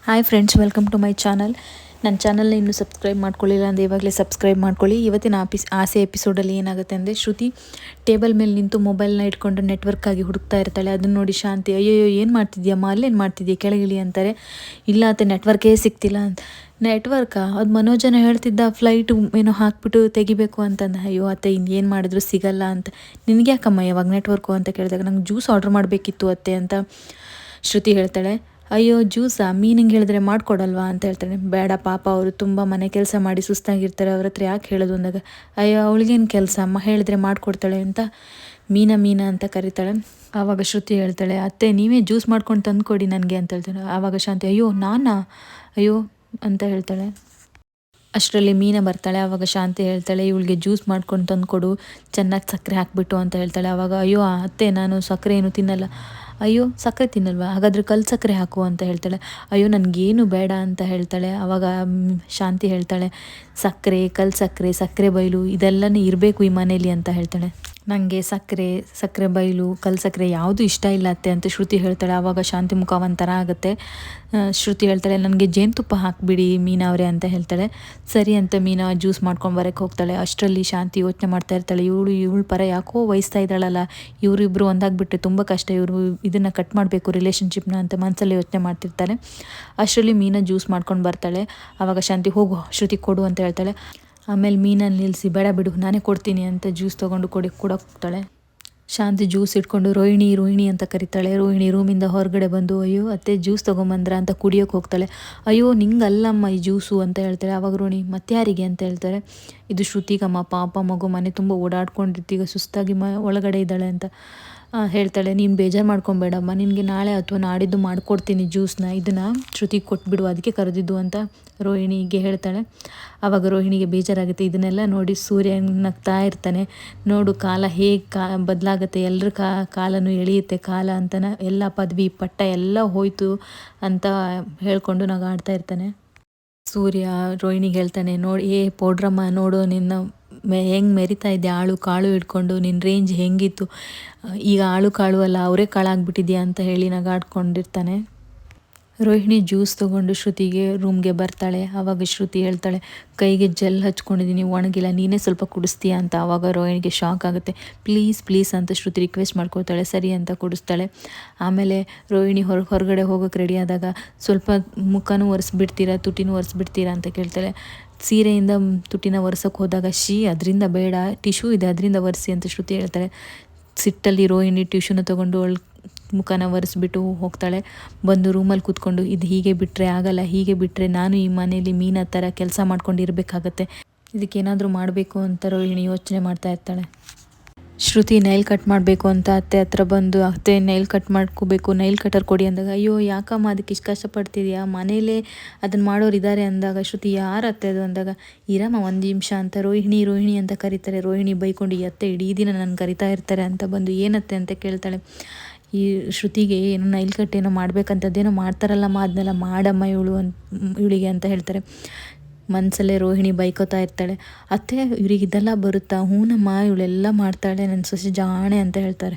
Hi friends, welcome to my channel. ನನ್ನ ಚಾನಲ್ನ ಇನ್ನೂ ಸಬ್ಸ್ಕ್ರೈಬ್ ಮಾಡ್ಕೊಳ್ಳಿಲ್ಲ ಅಂದರೆ ಇವಾಗಲೇ ಸಬ್ಸ್ಕ್ರೈಬ್ ಮಾಡ್ಕೊಳ್ಳಿ. ಇವತ್ತಿನ ಆಸೆ ಎಪಿಸೋಡಲ್ಲಿ ಏನಾಗುತ್ತೆ ಅಂದರೆ, ಶ್ರುತಿ ಟೇಬಲ್ ಮೇಲೆ ನಿಂತು ಮೊಬೈಲ್ನ ಇಟ್ಕೊಂಡು ನೆಟ್ವರ್ಕಾಗಿ ಹುಡುಕ್ತಾ ಇರ್ತಾಳೆ. ಅದನ್ನು ನೋಡಿ ಶಾಂತಿ, ಅಯ್ಯೋ ಏನು ಮಾಡ್ತಿದ್ಯಮ್ಮ, ಅಲ್ಲೇನು ಮಾಡ್ತಿದ್ಯಾ, ಕೆಳಗಿಳಿ ಅಂತಾರೆ. ಇಲ್ಲ ಅತ್ತೆ, ನೆಟ್ವರ್ಕೇ ಸಿಗ್ತಿಲ್ಲ ಅಂತ. ನೆಟ್ವರ್ಕಾ? ಅದು ಮನೋಜನ ಹೇಳ್ತಿದ್ದ, ಫ್ಲೈಟು ಏನೋ ಹಾಕ್ಬಿಟ್ಟು ತೆಗಿಬೇಕು ಅಂತಂದ. ಅಯ್ಯೋ ಅತ್ತೆ, ಇನ್ನೇನು ಮಾಡಿದ್ರು ಸಿಗಲ್ಲ ಅಂತ. ನಿನಗೆ ಯಾಕಮ್ಮ ಯಾವಾಗ ನೆಟ್ವರ್ಕು ಅಂತ ಕೇಳಿದಾಗ, ನಂಗೆ ಜ್ಯೂಸ್ ಆರ್ಡ್ರ್ ಮಾಡಬೇಕಿತ್ತು ಅತ್ತೆ ಅಂತ ಶ್ರುತಿ ಹೇಳ್ತಾಳೆ. ಅಯ್ಯೋ ಜ್ಯೂಸಾ, ಮೀನಿಂಗೆ ಹೇಳಿದ್ರೆ ಮಾಡಿಕೊಡಲ್ವಾ ಅಂತ ಹೇಳ್ತಾಳೆ. ಬೇಡ ಪಾಪ, ಅವರು ತುಂಬ ಮನೆ ಕೆಲಸ ಮಾಡಿ ಸುಸ್ತಾಗಿರ್ತಾರೆ, ಅವ್ರ ಹತ್ರ ಯಾಕೆ ಹೇಳೋದು ಅಂದಾಗ, ಅಯ್ಯೋ ಅವಳಿಗೇನು ಕೆಲಸ ಅಮ್ಮ, ಹೇಳಿದ್ರೆ ಮಾಡಿಕೊಡ್ತಾಳೆ ಅಂತ ಮೀನಾ ಅಂತ ಕರೀತಾಳೆ. ಆವಾಗ ಶ್ರುತಿ ಹೇಳ್ತಾಳೆ, ಅತ್ತೆ ನೀವೇ ಜ್ಯೂಸ್ ಮಾಡ್ಕೊಂಡು ತಂದುಕೊಡಿ ನನಗೆ ಅಂತ ಹೇಳ್ತಾಳೆ. ಆವಾಗ ಶಾಂತಿ, ಅಯ್ಯೋ ನಾನಾ, ಅಯ್ಯೋ ಅಂತ ಹೇಳ್ತಾಳೆ. ಅಷ್ಟರಲ್ಲಿ ಮೀನಾ ಬರ್ತಾಳೆ. ಆವಾಗ ಶಾಂತಿ ಹೇಳ್ತಾಳೆ, ಇವಳಿಗೆ ಜ್ಯೂಸ್ ಮಾಡ್ಕೊಂಡು ತಂದುಕೊಡು, ಚೆನ್ನಾಗಿ ಸಕ್ಕರೆ ಹಾಕಿಬಿಟ್ಟು ಅಂತ ಹೇಳ್ತಾಳೆ. ಆವಾಗ ಅಯ್ಯೋ ಅತ್ತೆ, ನಾನು ಸಕ್ಕರೆ ಏನು ತಿನ್ನಲ್ಲ. ಅಯ್ಯೋ ಸಕ್ಕರೆ ತಿನ್ನಲ್ವಾ, ಹಾಗಾದರೆ ಕಲ್ಲು ಸಕ್ಕರೆ ಹಾಕು ಅಂತ ಹೇಳ್ತಾಳೆ. ಅಯ್ಯೋ ನನಗೇನು ಬೇಡ ಅಂತ ಹೇಳ್ತಾಳೆ. ಆವಾಗ ಶಾಂತಿ ಹೇಳ್ತಾಳೆ, ಸಕ್ಕರೆ, ಕಲ್ಲು ಸಕ್ಕರೆ, ಸಕ್ಕರೆ ಬೈಲು ಇದೆಲ್ಲನೇ ಇರಬೇಕು ಈ ಮನೇಲಿ ಅಂತ ಹೇಳ್ತಾಳೆ. ನನಗೆ ಸಕ್ಕರೆ ಬೈಲು, ಕಲ್ಲು ಸಕ್ಕರೆ ಯಾವುದೂ ಇಷ್ಟ ಇಲ್ಲ ಅತ್ತೆ ಅಂತ ಶ್ರುತಿ ಹೇಳ್ತಾಳೆ. ಆವಾಗ ಶಾಂತಿ ಮುಖ ಒಂಥರ ಆಗುತ್ತೆ. ಶ್ರುತಿ ಹೇಳ್ತಾಳೆ, ನನಗೆ ಜೇನುತುಪ್ಪ ಹಾಕಿಬಿಡಿ ಮೀನಾ ಅವರೇ ಅಂತ ಹೇಳ್ತಾಳೆ. ಸರಿ ಅಂತ ಮೀನಾ ಜ್ಯೂಸ್ ಮಾಡ್ಕೊಂಡು ಬರೋಕ್ಕೆ ಹೋಗ್ತಾಳೆ. ಅಷ್ಟರಲ್ಲಿ ಶಾಂತಿ ಯೋಚನೆ ಮಾಡ್ತಾ ಇರ್ತಾಳೆ, ಇವಳು ಪರ ಯಾಕೋ ವಹಿಸ್ತಾ ಇದ್ದಾಳಲ್ಲ, ಇವರಿಬ್ಬರು ಒಂದಾಗ್ಬಿಟ್ರೆ ತುಂಬ ಕಷ್ಟ, ಇವರು ಇದನ್ನು ಕಟ್ ಮಾಡಬೇಕು ರಿಲೇಷನ್ಶಿಪ್ನ ಅಂತ ಮನಸ್ಸಲ್ಲಿ ಯೋಚನೆ ಮಾಡ್ತಿರ್ತಾರೆ. ಅಷ್ಟರಲ್ಲಿ ಮೀನಾ ಜ್ಯೂಸ್ ಮಾಡ್ಕೊಂಡು ಬರ್ತಾಳೆ. ಆವಾಗ ಶಾಂತಿ, ಹೋಗು ಶ್ರುತಿ ಕೊಡು ಅಂತ ಹೇಳ್ತಾಳೆ. ಆಮೇಲೆ ಮೀನನ್ನು ನಿಲ್ಲಿಸಿ, ಬೇಡ ಬಿಡು ನಾನೇ ಕೊಡ್ತೀನಿ ಅಂತ ಜ್ಯೂಸ್ ತೊಗೊಂಡು ಕೊಡೋಕೆ ಹೋಗ್ತಾಳೆ. ಶಾಂತಿ ಜ್ಯೂಸ್ ಇಟ್ಕೊಂಡು ರೋಹಿಣಿ ಅಂತ ಕರೀತಾಳೆ. ರೋಹಿಣಿ ರೂಮಿಂದ ಹೊರಗಡೆ ಬಂದು, ಅಯ್ಯೋ ಅತ್ತೆ ಜ್ಯೂಸ್ ತೊಗೊಂಬಂದ್ರ ಅಂತ ಕುಡಿಯೋಕೆ ಹೋಗ್ತಾಳೆ. ಅಯ್ಯೋ ನಿಂಗಲ್ಲಮ್ಮ ಈ ಜ್ಯೂಸು ಅಂತ ಹೇಳ್ತಾಳೆ. ಆವಾಗ ರೋಹಿಣಿ, ಮತ್ತೆ ಯಾರಿಗೆ ಅಂತ ಹೇಳ್ತಾರೆ. ಇದು ಶ್ರುತಿಗಮ್ಮ, ಪಾಪ ಮಗು ಮನೆ ತುಂಬ ಓಡಾಡ್ಕೊಂಡಿರ್ತೀಗ ಸುಸ್ತಾಗಿ ಒಳಗಡೆ ಇದ್ದಾಳೆ ಅಂತ ಹೇಳ್ತಾಳೆ. ನೀನು ಬೇಜಾರು ಮಾಡ್ಕೊಬೇಡಮ್ಮ, ನಿನಗೆ ನಾಳೆ ಅಥವಾ ನಾಡಿದ್ದು ಮಾಡಿಕೊಡ್ತೀನಿ ಜ್ಯೂಸ್ನ, ಇದನ್ನು ಶ್ರುತಿಗೆ ಕೊಟ್ಬಿಡು, ಅದಕ್ಕೆ ಕರೆದಿದ್ದು ಅಂತ ರೋಹಿಣಿಗೆ ಹೇಳ್ತಾಳೆ. ಆವಾಗ ರೋಹಿಣಿಗೆ ಬೇಜಾರಾಗುತ್ತೆ. ಇದನ್ನೆಲ್ಲ ನೋಡಿ ಸೂರ್ಯ ನಗ್ತಾ ಇರ್ತಾನೆ. ನೋಡು ಕಾಲ ಹೇಗೆ ಬದಲಾಗುತ್ತೆ, ಎಲ್ಲರ ಕಾಲನೂ ಎಳೆಯುತ್ತೆ ಕಾಲ ಅಂತನ, ಎಲ್ಲ ಪದವಿ ಪಟ್ಟ ಎಲ್ಲ ಹೋಯ್ತು ಅಂತ ಹೇಳ್ಕೊಂಡು ನಗಾಡ್ತಾ ಇರ್ತಾನೆ. ಸೂರ್ಯ ರೋಹಿಣಿಗೆ ಹೇಳ್ತಾನೆ, ನೋಡಿ ಪೌಡ್ರಮ್ಮ, ನೋಡು ನಿನ್ನ ಹೆಂಗೆ ಮೆರಿತಾ ಇದ್ದೆ, ಆಳು ಕಾಳು ಹಿಡ್ಕೊಂಡು, ನಿನ್ನ ರೇಂಜ್ ಹೆಂಗಿತ್ತು, ಈಗ ಆಳು ಕಾಳು ಅಲ್ಲ ಅವರೇ ಕಾಳಾಗ್ಬಿಟ್ಟಿದ್ಯಾ ಅಂತ ಹೇಳಿ ನಗಾಡ್ಕೊಂಡಿರ್ತಾನೆ. ರೋಹಿಣಿ ಜ್ಯೂಸ್ ತೊಗೊಂಡು ಶ್ರುತಿಗೆ ರೂಮ್ಗೆ ಬರ್ತಾಳೆ. ಆವಾಗ ಶ್ರುತಿ ಹೇಳ್ತಾಳೆ, ಕೈಗೆ ಜೆಲ್ ಹಚ್ಕೊಂಡಿದ್ದೀನಿ, ಒಣಗಿಲ್ಲ, ನೀನೇ ಸ್ವಲ್ಪ ಕುಡಿಸ್ತೀಯ ಅಂತ. ಆವಾಗ ರೋಹಿಣಿಗೆ ಶಾಕ್ ಆಗುತ್ತೆ. ಪ್ಲೀಸ್ ಅಂತ ಶ್ರುತಿ ರಿಕ್ವೆಸ್ಟ್ ಮಾಡ್ಕೊಳ್ತಾಳೆ. ಸರಿ ಅಂತ ಕುಡಿಸ್ತಾಳೆ. ಆಮೇಲೆ ರೋಹಿಣಿ ಹೊರಗಡೆ ಹೋಗೋಕ್ಕೆ ರೆಡಿ ಆದಾಗ, ಸ್ವಲ್ಪ ಮುಖನೂ ಒರೆಸ್ಬಿಡ್ತೀರಾ, ತುಟಿನೂ ಒರೆಸ್ಬಿಡ್ತೀರಾ ಅಂತ ಕೇಳ್ತಾಳೆ. ಸೀರೆಯಿಂದ ತುಟಿನ ಒರೆಸೋಕೆ ಹೋದಾಗ, ಅದರಿಂದ ಬೇಡ, ಟಿಶ್ಯೂ ಇದೆ ಅದರಿಂದ ಒರೆಸಿ ಅಂತ ಶ್ರುತಿ ಹೇಳ್ತಾಳೆ. ಸಿಟ್ಟಲ್ಲಿ ರೋಹಿಣಿ ಟಿಶ್ಯೂನ ತೊಗೊಂಡು ಮುಖನ ಒರೆಸ್ಬಿಟ್ಟು ಹೋಗ್ತಾಳೆ. ಬಂದು ರೂಮಲ್ಲಿ ಕೂತ್ಕೊಂಡು, ಇದು ಹೀಗೆ ಬಿಟ್ಟರೆ ಆಗಲ್ಲ, ಹೀಗೆ ಬಿಟ್ಟರೆ ನಾನು ಈ ಮನೇಲಿ ಮೀನಾ ಥರ ಕೆಲಸ ಮಾಡ್ಕೊಂಡು ಇರಬೇಕಾಗತ್ತೆ, ಇದಕ್ಕೇನಾದರೂ ಮಾಡಬೇಕು ಅಂತ ರೋಹಿಣಿ ಯೋಚನೆ ಮಾಡ್ತಾ ಇರ್ತಾಳೆ. ಶ್ರುತಿ ನೈಲ್ ಕಟ್ ಮಾಡಬೇಕು ಅಂತ ಅತ್ತೆ ಹತ್ರ ಬಂದು, ಅತ್ತೆ ನೈಲ್ ಕಟ್ ಮಾಡ್ಕೋಬೇಕು, ನೈಲ್ ಕಟರ್ ಕೊಡಿ ಅಂದಾಗ, ಅಯ್ಯೋ ಯಾಕಮ್ಮ ಅದಕ್ಕೆ ಇಷ್ಟು ಕಷ್ಟಪಡ್ತಿದ್ಯಾ, ಮನೇಲೇ ಅದನ್ನು ಮಾಡೋರು ಇದ್ದಾರೆ ಅಂದಾಗ, ಶ್ರುತಿ ಯಾರು ಅತ್ತೆ ಅದು ಅಂದಾಗ, ಇರಮ್ಮ ಒಂದು ನಿಮಿಷ ಅಂತ ರೋಹಿಣಿ ಅಂತ ಕರೀತಾರೆ. ರೋಹಿಣಿ ಬೈಕೊಂಡು, ಅತ್ತೆ ಇಡೀ ದಿನ ನನ್ನ ಕರಿತಾ ಇರ್ತಾರೆ ಅಂತ ಬಂದು, ಏನತ್ತೆ ಅಂತ ಕೇಳ್ತಾಳೆ. ಈ ಶ್ರುತಿಗೆ ಏನೋ ನೈಲ್ ಕಟ್ ಏನೋ ಮಾಡ್ಬೇಕಂತದ್ದೇನೋ ಮಾಡ್ತಾರಲ್ಲಮ್ಮ, ಅದನ್ನೆಲ್ಲ ಮಾಡಮ್ಮ ಇವಳಿಗೆ ಅಂತ ಹೇಳ್ತಾರೆ. ಮನಸಲ್ಲೇ ರೋಹಿಣಿ ಬೈಕೋತಾ ಇರ್ತಾಳೆ. ಅತ್ತೆ ಇವ್ರಿಗೆ ಇದೆಲ್ಲ ಬರುತ್ತಾ? ಹೂನಮ್ಮ ಇವಳೆಲ್ಲ ಮಾಡ್ತಾಳೆ, ನನ್ನ ಸೊಸೆ ಜಾಣೆ ಅಂತ ಹೇಳ್ತಾರೆ.